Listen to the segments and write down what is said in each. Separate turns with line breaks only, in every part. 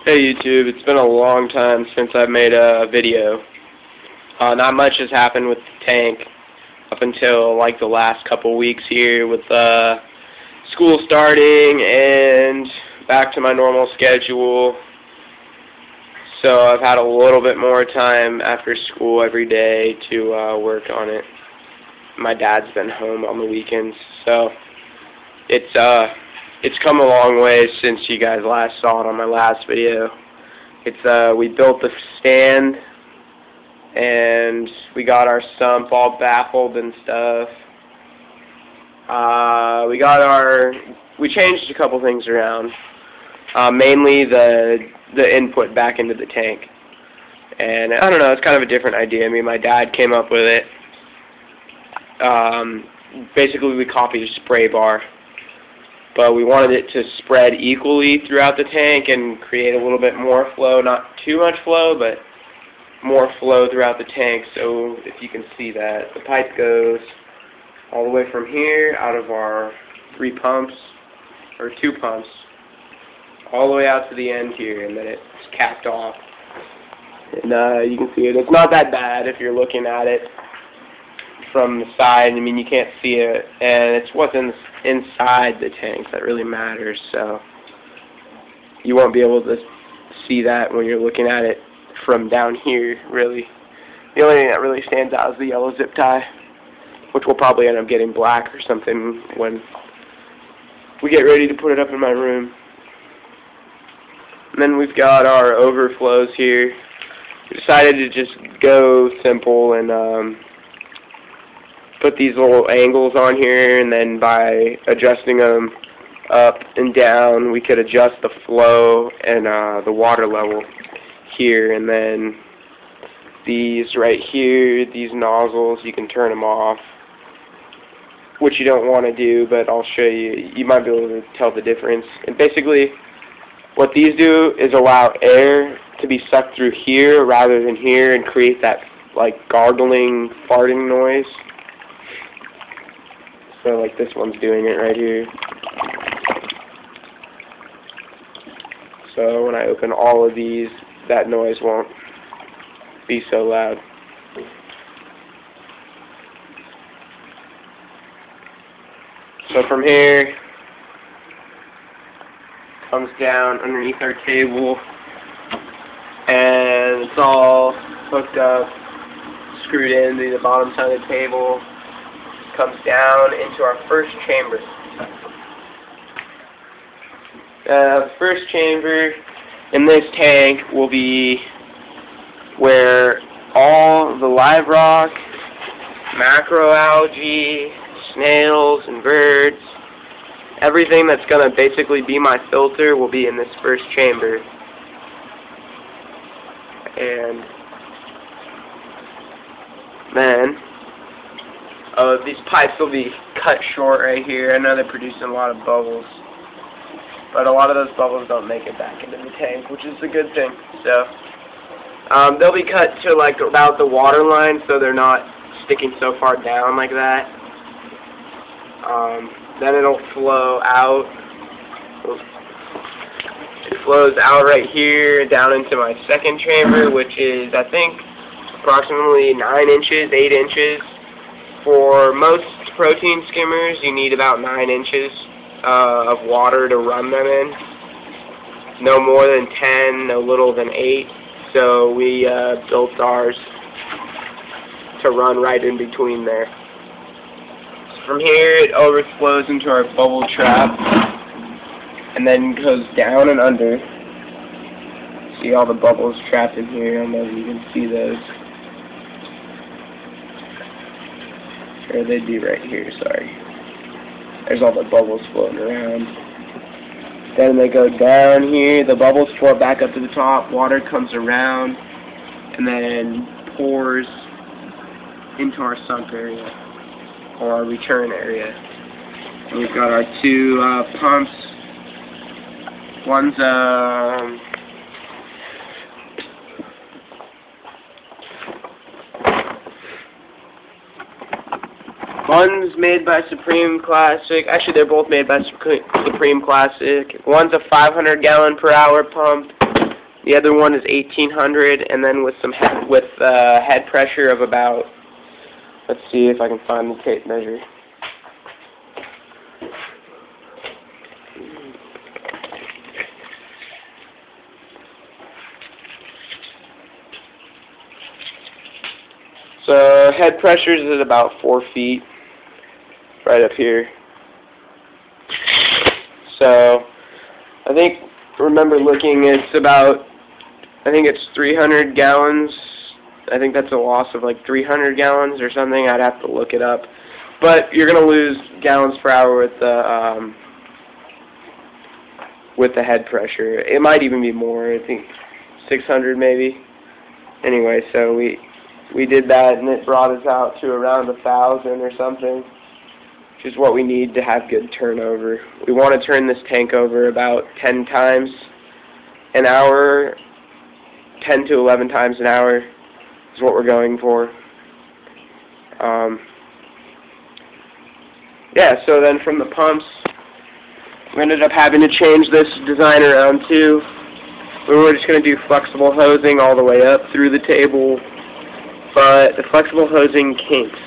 Hey YouTube, it's been a long time since I've made a video. Not much has happened with the tank up until like the last couple weeks here with school starting and back to my normal schedule. So I've had a little bit more time after school every day to work on it. My dad's been home on the weekends, so it's come a long way since you guys last saw it on my last video. We built the stand and we got our sump all baffled and stuff. We changed a couple things around. Mainly the input back into the tank. And I don't know, it's kind of a different idea. I mean, my dad came up with it. Basically we copied a spray bar, but we wanted it to spread equally throughout the tank and create a little bit more flow, not too much flow, but more flow throughout the tank. So if you can see that, the pipe goes all the way from here out of our 3 pumps, or 2 pumps, all the way out to the end here, and then it's capped off. And you can see it. It's not that bad if you're looking at it from the side. I mean, you can't see it, and it's what's inside the tank that really matters, so you won't be able to see that when you're looking at it from down here, really. The only thing that really stands out is the yellow zip tie, which will probably end up getting black or something when we get ready to put it up in my room. And then we've got our overflows here. We decided to just go simple and put these little angles on here, and then by adjusting them up and down, we could adjust the flow and the water level here. And then these right here, these nozzles, you can turn them off, which you don't want to do, but I'll show you. You might be able to tell the difference. And basically, what these do is allow air to be sucked through here rather than here and create that like gargling, farting noise. So like this one's doing it right here. So when I open all of these, that noise won't be so loud. So from here, comes down underneath our table, and it's all hooked up, screwed into the bottom side of the table. Comes down into our first chamber. The first chamber in this tank will be where all the live rock, macroalgae, snails, and birds, everything that's going to basically be my filter will be in this first chamber. And then these pipes will be cut short right here. I know they're producing a lot of bubbles, but a lot of those bubbles don't make it back into the tank, which is a good thing. So they'll be cut to like about the water line, so they're not sticking so far down like that. Then it'll flow out. It flows out right here down into my second chamber, which is, I think, approximately 9 inches, 8 inches. For most protein skimmers, you need about 9 inches of water to run them in. No more than 10, no little than 8. So we built ours to run right in between there. From here, it overflows into our bubble trap, and then goes down and under. See all the bubbles trapped in here? I don't know if you can see those. Or they'd be right here, sorry. There's all the bubbles floating around. Then they go down here, the bubbles float back up to the top, water comes around, and then pours into our sump area, or our return area. And we've got our 2 pumps. One's made by Supreme Classic. Actually, they're both made by Supreme Classic. One's a 500 gallon per hour pump, The other one is 1800, and then with some head pressure of about, let's see if I can find the tape measure. So head pressure is at about 4 feet, right up here. So I remember looking, it's about, I think it's 300 gallons. I think that's a loss of like 300 gallons or something. I'd have to look it up. But you're going to lose gallons per hour with the head pressure. It might even be more. I think 600 maybe. Anyway, so we did that, and it brought us out to around 1,000 or something, which is what we need to have good turnover. We want to turn this tank over about 10 times an hour, 10 to 11 times an hour is what we're going for. Yeah, so then from the pumps, we ended up having to change this design around too. We were just going to do flexible hosing all the way up through the table, but the flexible hosing kinks.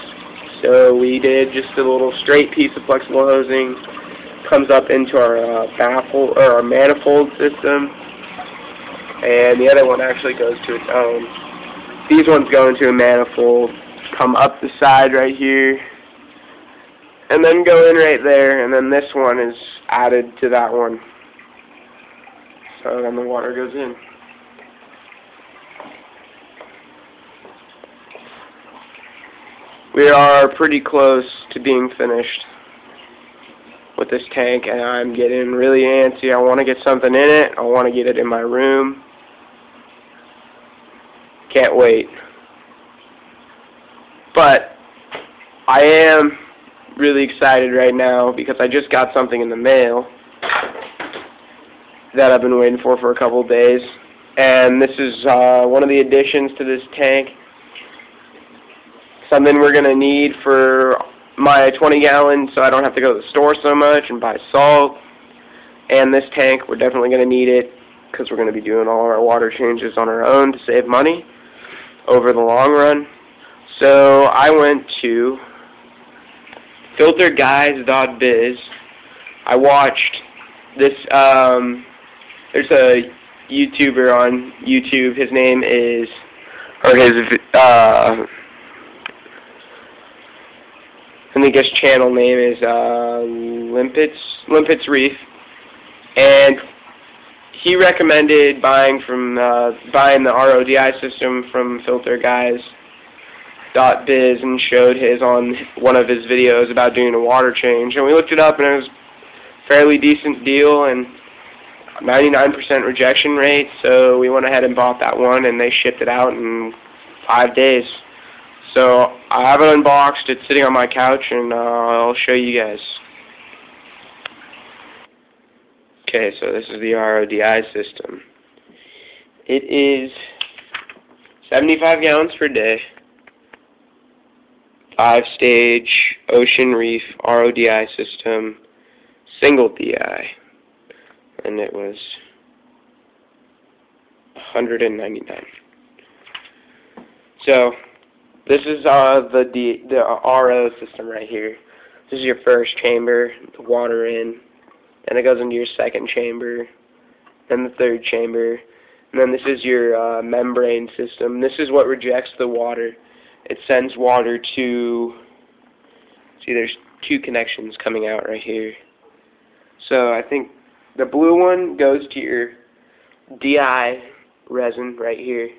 So we did just a little straight piece of flexible hosing, comes up into our baffle or our manifold system, and the other one actually goes to its own. These ones go into a manifold, come up the side right here, and then go in right there, and then this one is added to that one. So then the water goes in. We are pretty close to being finished with this tank, and I'm getting really antsy. I want to get something in it. I want to get it in my room. Can't wait. But I am really excited right now because I just got something in the mail that I've been waiting for a couple of days. And this is one of the additions to this tank. Something we're going to need for my 20-gallon so I don't have to go to the store so much and buy salt. And this tank, we're definitely going to need it because we're going to be doing all our water changes on our own to save money over the long run. So I went to guyz.biz. I watched this, there's a YouTuber on YouTube. His name is, I think his channel name is Limpets Reef, and he recommended buying the RODI system from guyz.biz and showed his on one of his videos about doing a water change. And we looked it up, and it was a fairly decent deal and 99% rejection rate. So we went ahead and bought that one, and they shipped it out in 5 days. So I have it unboxed. It's sitting on my couch, and I'll show you guys. Okay, so this is the RODI system. It is 75 gallons per day, 5-stage ocean reef RODI system, single DI, and it was $199. So this is the RO system right here. This is your first chamber, the water in. Then it goes into your second chamber, then the third chamber, and then this is your membrane system. This is what rejects the water. It sends water to, see, there's 2 connections coming out right here. So I think the blue one goes to your DI resin right here,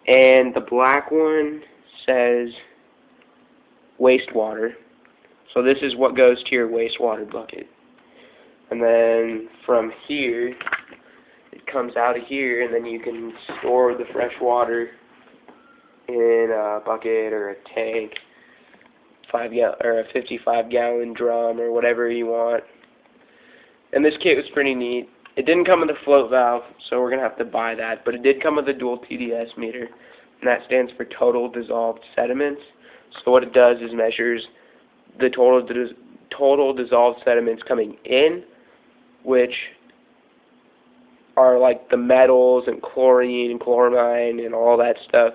and the black one says wastewater. So this is what goes to your wastewater bucket. And then from here, it comes out of here, and then you can store the fresh water in a bucket or a tank, or a 55-gallon drum, or whatever you want. And this kit was pretty neat. It didn't come with a float valve, so we're going to have to buy that, but it did come with a dual TDS meter, and that stands for total dissolved sediments. So what it does is measures the total dissolved sediments coming in, which are like the metals and chlorine and chloramine and all that stuff.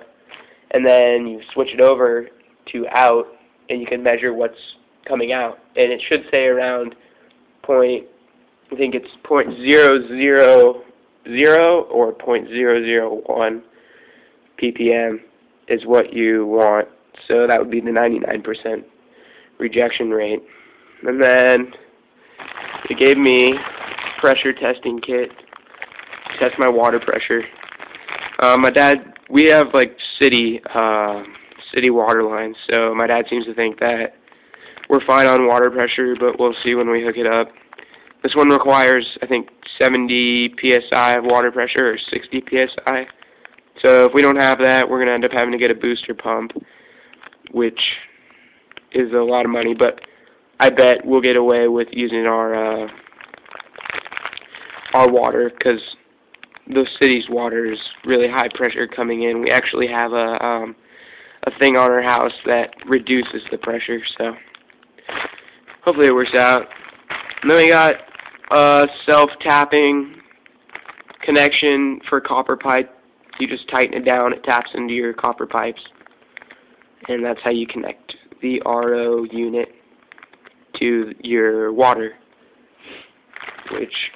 And then you switch it over to out, and you can measure what's coming out. And it should say around I think it's 0.000 or 0.001 ppm is what you want. So that would be the 99% rejection rate. And then it gave me pressure testing kit to test my water pressure. My dad, we have like city water lines, so my dad seems to think that we're fine on water pressure, but we'll see when we hook it up. This one requires, I think, 70 psi of water pressure or 60 psi. So if we don't have that, we're going to end up having to get a booster pump, which is a lot of money, but I bet we'll get away with using our water, because the city's water is really high pressure coming in. We actually have a thing on our house that reduces the pressure, so hopefully it works out. And then we got a self-tapping connection for copper pipe. You just tighten it down, it taps into your copper pipes, and that's how you connect the RO unit to your water, which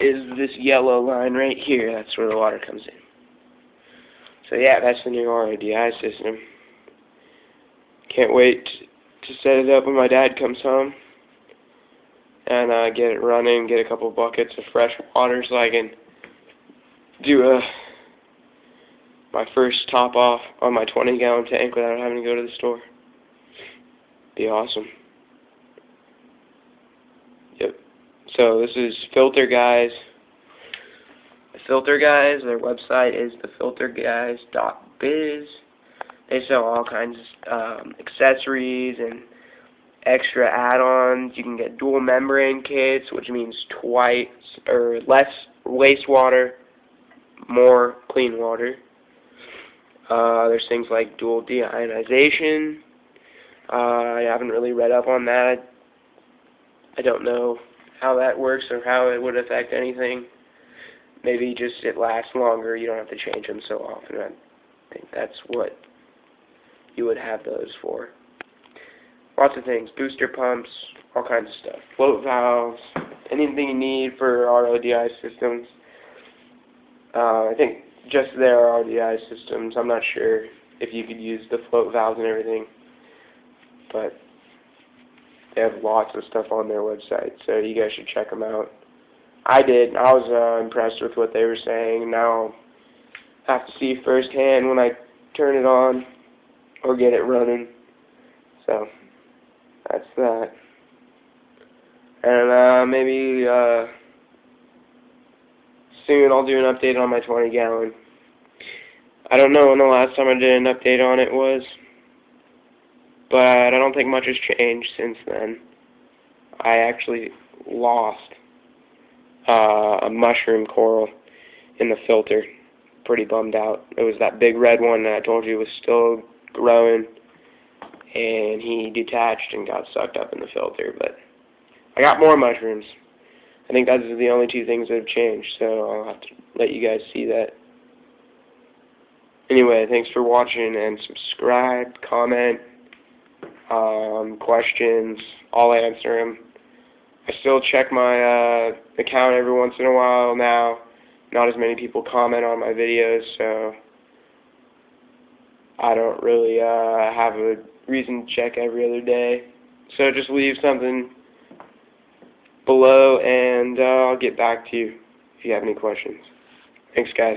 is this yellow line right here. That's where the water comes in. So yeah, that's the new RODI system. Can't wait to set it up when my dad comes home and get it running, get a couple buckets of fresh water so I can do my first top off on my 20-gallon tank without having to go to the store. Be awesome. Yep. So this is Filter Guyz. Filter Guyz, their website is thefilterguyz.biz. They sell all kinds of accessories and extra add-ons. You can get dual membrane kits, which means twice or less wastewater, more clean water. There's things like dual deionization. I haven't really read up on that. I don't know how that works or how it would affect anything. Maybe just it lasts longer. You don't have to change them so often. I think that's what you would have those for. Lots of things. Booster pumps, all kinds of stuff. Float valves, anything you need for RODI systems. I think just their RODI systems. I'm not sure if you could use the float valves and everything, but they have lots of stuff on their website, so you guys should check them out. I did. I was impressed with what they were saying. Now I'll have to see firsthand when I turn it on or get it running. So that's that. And maybe soon I'll do an update on my 20-gallon. I don't know when the last time I did an update on it was, but I don't think much has changed since then. I actually lost a mushroom coral in the filter. Pretty bummed out. It was that big red one that I told you was still growing, and he detached and got sucked up in the filter. But I got more mushrooms. I think those are the only two things that have changed, so I'll have to let you guys see that. Anyway, thanks for watching, and subscribe, comment, questions, I'll answer them. I still check my account every once in a while now. Not as many people comment on my videos, so I don't really have a reason to check every other day. So just leave something below, and I'll get back to you if you have any questions. Thanks, guys.